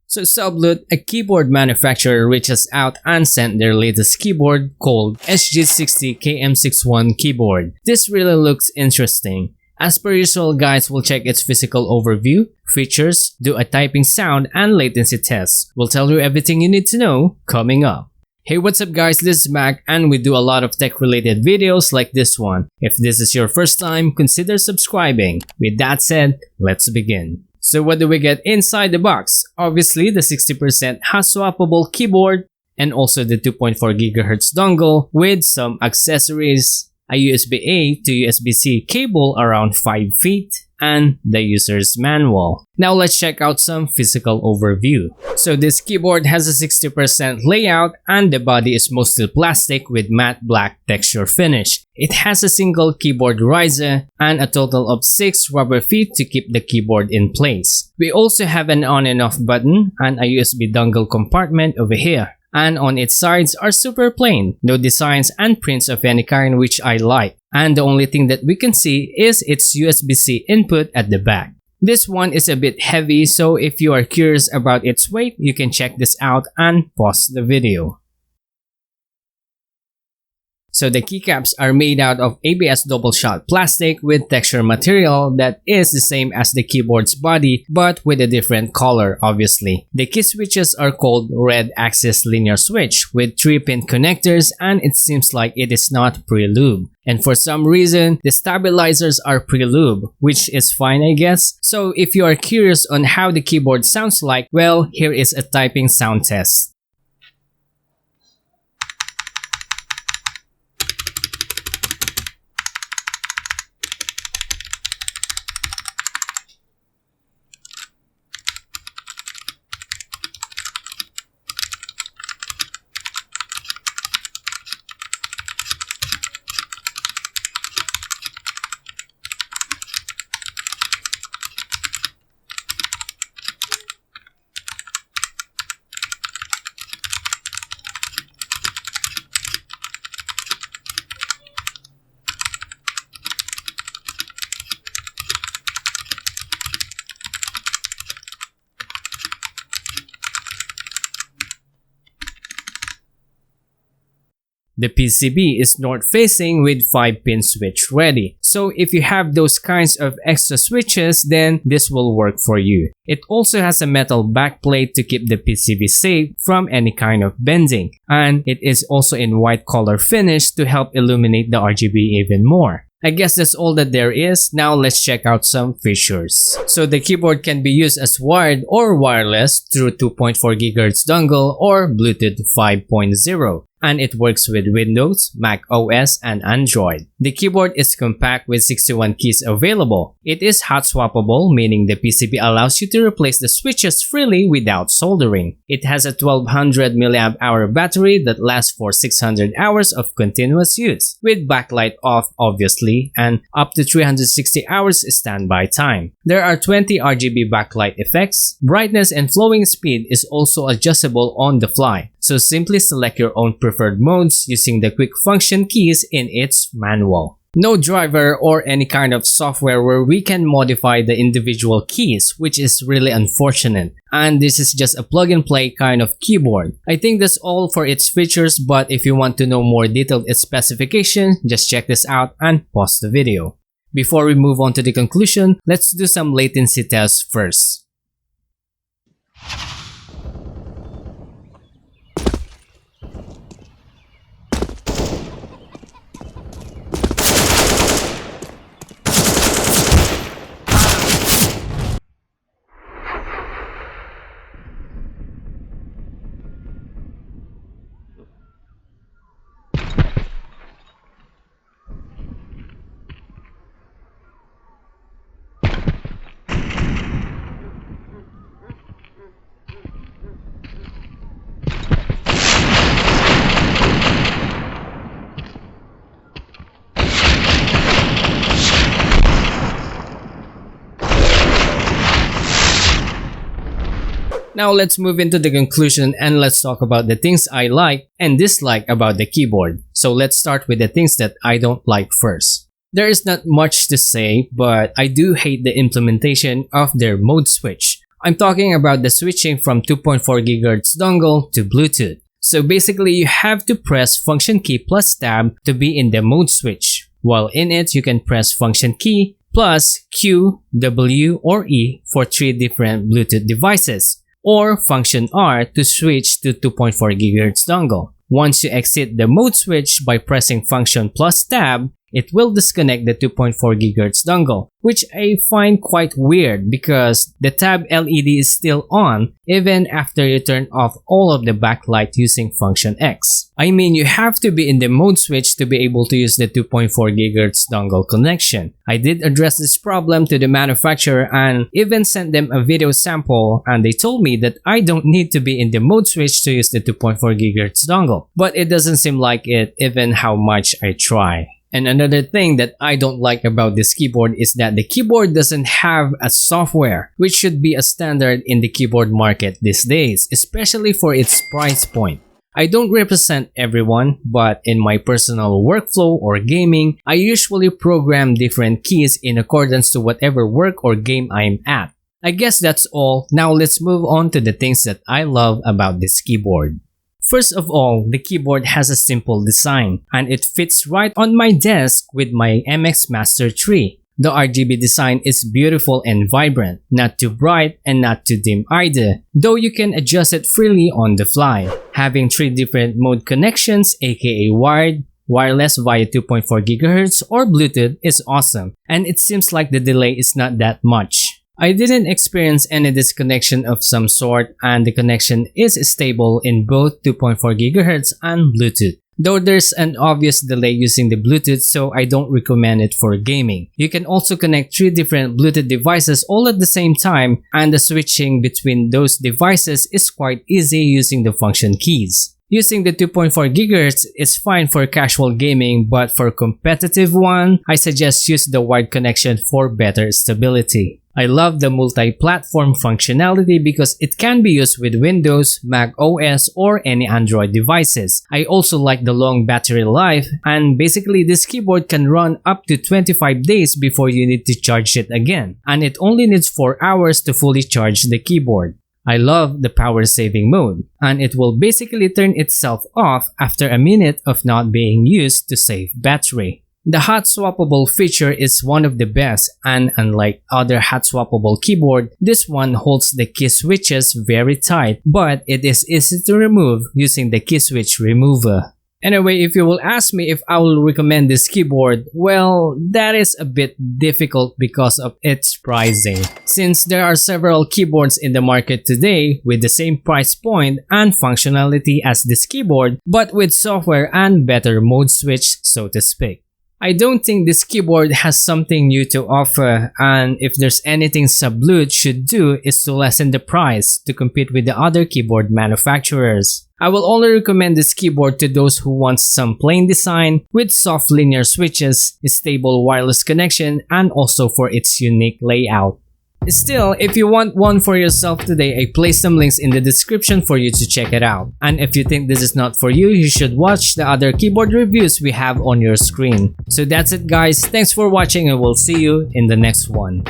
So Sablute, a keyboard manufacturer, reaches out and sent their latest keyboard called SG60 Km61 Keyboard. This really looks interesting. As per usual, guys, we'll check its physical overview, features, do a typing sound and latency test. We'll tell you everything you need to know coming up. Hey, what's up guys, this is Mac and we do a lot of tech related videos like this one. If this is your first time, consider subscribing. With that said, let's begin. So what do we get inside the box? Obviously the 60% Hotswappable keyboard and also the 2.4 GHz dongle with some accessories, a USB-A to USB-C cable around 5 feet, and the user's manual. Now let's check out some physical overview. So this keyboard has a 60% layout and the body is mostly plastic with matte black texture finish. It has a single keyboard riser and a total of 6 rubber feet to keep the keyboard in place. We also have an on and off button and a USB dongle compartment over here. And on its sides are super plain, no designs and prints of any kind, which I like. And the only thing that we can see is its USB-C input at the back. This one is a bit heavy, so if you are curious about its weight, you can check this out and pause the video. So the keycaps are made out of ABS double shot plastic with texture material that is the same as the keyboard's body but with a different color obviously. The key switches are called red axis linear switch with 3-pin connectors and it seems like it is not pre-lube. And for some reason, the stabilizers are pre-lube, which is fine I guess. So if you are curious on how the keyboard sounds like, well, here is a typing sound test. The PCB is north-facing with 5-pin switch ready. So if you have those kinds of extra switches, then this will work for you. It also has a metal backplate to keep the PCB safe from any kind of bending. And it is also in white color finish to help illuminate the RGB even more. I guess that's all that there is. Now let's check out some features. So the keyboard can be used as wired or wireless through 2.4 GHz dongle or Bluetooth 5.0. And it works with Windows, Mac OS, and Android. The keyboard is compact with 61 keys available. It is hot swappable, meaning the PCB allows you to replace the switches freely without soldering. It has a 1200 mAh battery that lasts for 600 hours of continuous use, with backlight off obviously, and up to 360 hours standby time. There are 20 RGB backlight effects. Brightness and flowing speed is also adjustable on the fly. So simply select your own preferred modes using the quick function keys in its manual. No driver or any kind of software where we can modify the individual keys, which is really unfortunate. And this is just a plug and play kind of keyboard. I think that's all for its features, but if you want to know more detailed specification, just check this out and pause the video. Before we move on to the conclusion, let's do some latency tests first. Now let's move into the conclusion and let's talk about the things I like and dislike about the keyboard. So let's start with the things that I don't like first. There is not much to say, but I do hate the implementation of their mode switch. I'm talking about the switching from 2.4 GHz dongle to Bluetooth. So basically you have to press function key plus tab to be in the mode switch. While in it, you can press function key plus Q, W, or E for 3 different Bluetooth devices, or function R to switch to 2.4 GHz dongle. Once you exit the mode switch by pressing function plus tab, it will disconnect the 2.4 GHz dongle, which I find quite weird because the tab LED is still on even after you turn off all of the backlight using function X. I mean, you have to be in the mode switch to be able to use the 2.4 GHz dongle connection. I did address this problem to the manufacturer and even sent them a video sample, and they told me that I don't need to be in the mode switch to use the 2.4 GHz dongle. But it doesn't seem like it even how much I try. And another thing that I don't like about this keyboard is that the keyboard doesn't have a software, which should be a standard in the keyboard market these days, especially for its price point. I don't represent everyone, but in my personal workflow or gaming, I usually program different keys in accordance to whatever work or game I'm at. I guess that's all. Now let's move on to the things that I love about this keyboard. First of all, the keyboard has a simple design, and it fits right on my desk with my MX Master 3. The RGB design is beautiful and vibrant, not too bright and not too dim either, though you can adjust it freely on the fly. Having 3 different mode connections, aka wired, wireless via 2.4 GHz or Bluetooth is awesome, and it seems like the delay is not that much. I didn't experience any disconnection of some sort, and the connection is stable in both 2.4 GHz and Bluetooth. Though there's an obvious delay using the Bluetooth, so I don't recommend it for gaming. You can also connect 3 different Bluetooth devices all at the same time, and the switching between those devices is quite easy using the function keys. Using the 2.4 GHz is fine for casual gaming, but for competitive one, I suggest use the wired connection for better stability. I love the multi-platform functionality because it can be used with Windows, Mac OS, or any Android devices. I also like the long battery life, and basically this keyboard can run up to 25 days before you need to charge it again, and it only needs 4 hours to fully charge the keyboard. I love the power saving mode, and it will basically turn itself off after a minute of not being used to save battery. The hot swappable feature is one of the best, and unlike other hot swappable keyboard, this one holds the key switches very tight, but it is easy to remove using the key switch remover. Anyway, if you will ask me if I will recommend this keyboard, well, that is a bit difficult because of its pricing. Since there are several keyboards in the market today with the same price point and functionality as this keyboard, but with software and better mode switch, so to speak. I don't think this keyboard has something new to offer, and if there's anything Sablute should do is to lessen the price to compete with the other keyboard manufacturers. I will only recommend this keyboard to those who want some plain design with soft linear switches, a stable wireless connection, and also for its unique layout. Still, if you want one for yourself today, I placed some links in the description for you to check it out. And if you think this is not for you, you should watch the other keyboard reviews we have on your screen. So that's it guys, thanks for watching and we'll see you in the next one.